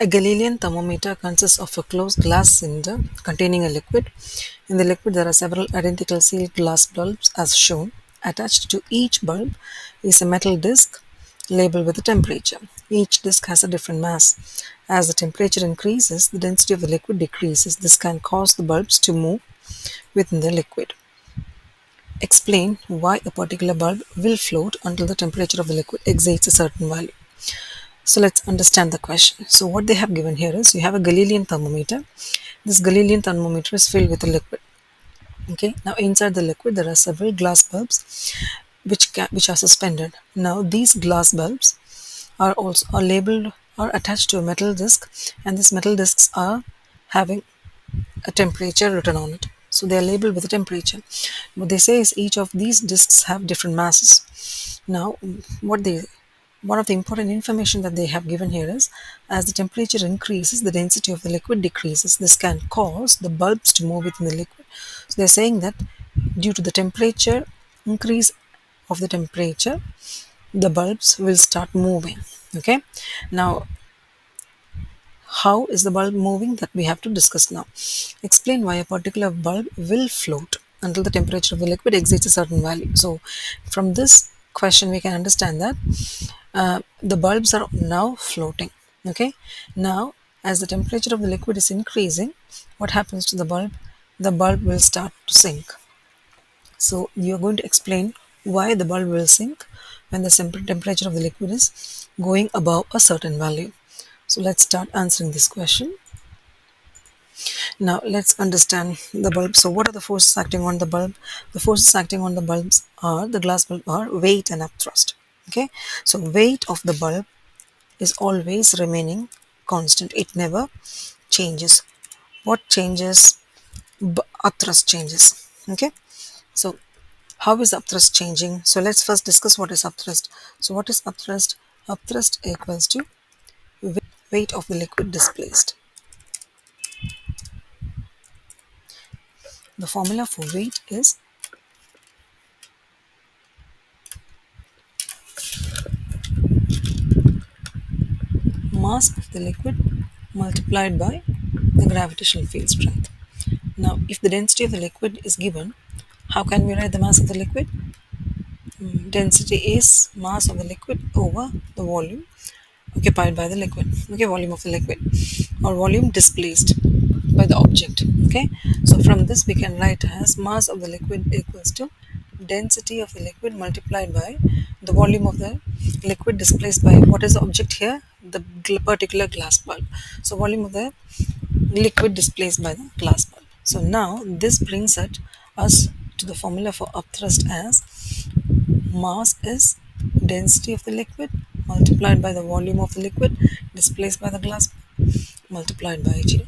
A Galilean thermometer consists of a closed glass cylinder containing a liquid. In the liquid, there are several identical sealed glass bulbs as shown. Attached to each bulb is a metal disc labeled with a temperature. Each disc has a different mass. As the temperature increases, the density of the liquid decreases. This can cause the bulbs to move within the liquid. Explain why a particular bulb will float until the temperature of the liquid exceeds a certain value. So let's understand the question. So what they have given here is you have a Galilean thermometer. This Galilean thermometer is filled with a liquid. Okay. Now inside the liquid there are several glass bulbs which are suspended. Now these glass bulbs are labeled or attached to a metal disc, and these metal discs are having a temperature written on it. So they are labeled with a temperature. What they say is each of these discs have different masses. Now, what they one of the important information that they have given here is as the temperature increases, the density of the liquid decreases. This can cause the bulbs to move within the liquid. So they're saying that due to the temperature increase of the temperature, the bulbs will start moving. Okay. Now how is the bulb moving, that we have to discuss now. Explain why a particular bulb will float until the temperature of the liquid exceeds a certain value. So from this question we can understand that the bulbs are now floating. Okay. Now as the temperature of the liquid is increasing, what happens to the bulb? The bulb will start to sink. So you're going to explain why the bulb will sink when the temperature of the liquid is going above a certain value. So let's start answering this question. Now let's understand the bulb. So what are the forces acting on the bulb? The forces acting on the bulbs are the glass bulb are weight and upthrust. Okay. So weight of the bulb is always remaining constant. It never changes. What changes? Upthrust changes. Okay. So how is upthrust changing? So let's first discuss what is upthrust. So what is upthrust? Upthrust equals to weight of the liquid displaced. The formula for weight is mass of the liquid multiplied by the gravitational field strength. Now, if the density of the liquid is given, how can we write the mass of the liquid? Density is mass of the liquid over the volume occupied by the liquid. Okay, volume of the liquid or volume displaced by the object. Okay, so from this we can write as mass of the liquid equals to density of the liquid multiplied by the volume of the liquid displaced by what is the object here, the particular glass bulb. So volume of the liquid displaced by the glass bulb. So now this brings us to the formula for upthrust as mass is density of the liquid multiplied by the volume of the liquid displaced by the glass multiplied by G.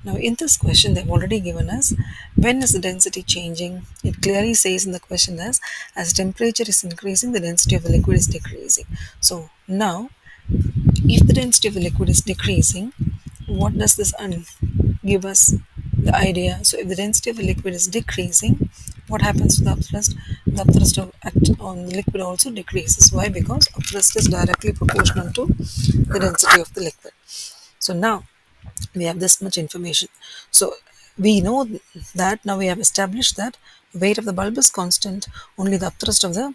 Now in this question they've already given us when is the density changing. It clearly says in the question as temperature is increasing, the density of the liquid is decreasing. So now if the density of the liquid is decreasing, what does this give us the idea? So if the density of the liquid is decreasing, what happens to the upthrust? The upthrust on the liquid also decreases. Why? Because upthrust is directly proportional to the density of the liquid. So now we have this much information. So we know that now we have established that weight of the bulb is constant, only the upthrust of the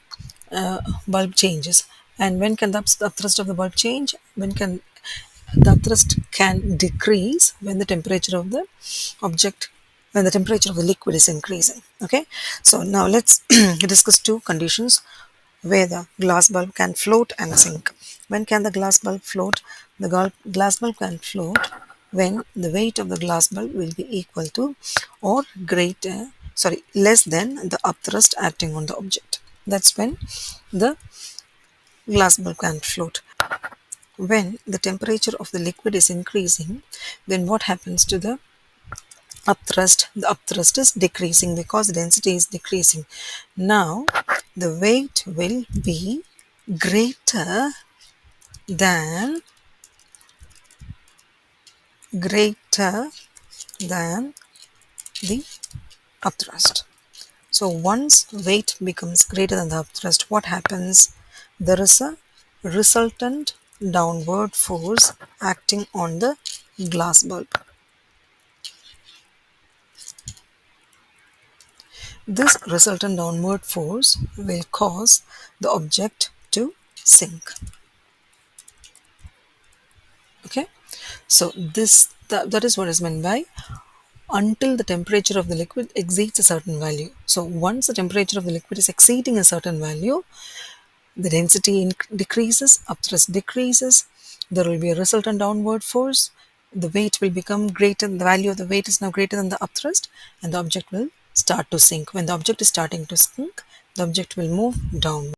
bulb changes. And when can the upthrust of the bulb change? When can the upthrust can decrease? When the temperature of the object, when the temperature of the liquid is increasing. Okay, so now let's discuss two conditions where the glass bulb can float and sink. When can the glass bulb float? The glass bulb can float when the weight of the glass bulb will be equal to or less than the upthrust acting on the object. That's when the glass bulb can float. When the temperature of the liquid is increasing, then what happens to the upthrust? The upthrust is decreasing because the density is decreasing. Now the weight will be greater than greater than the upthrust. So once weight becomes greater than the upthrust, what happens? There is a resultant downward force acting on the glass bulb. This resultant downward force will cause the object to sink. Okay, so that is what is meant by until the temperature of the liquid exceeds a certain value. So once the temperature of the liquid is exceeding a certain value, the density decreases, upthrust decreases, there will be a resultant downward force, the weight will become greater, the value of the weight is now greater than the upthrust, and the object will start to sink. When the object is starting to sink, the object will move down.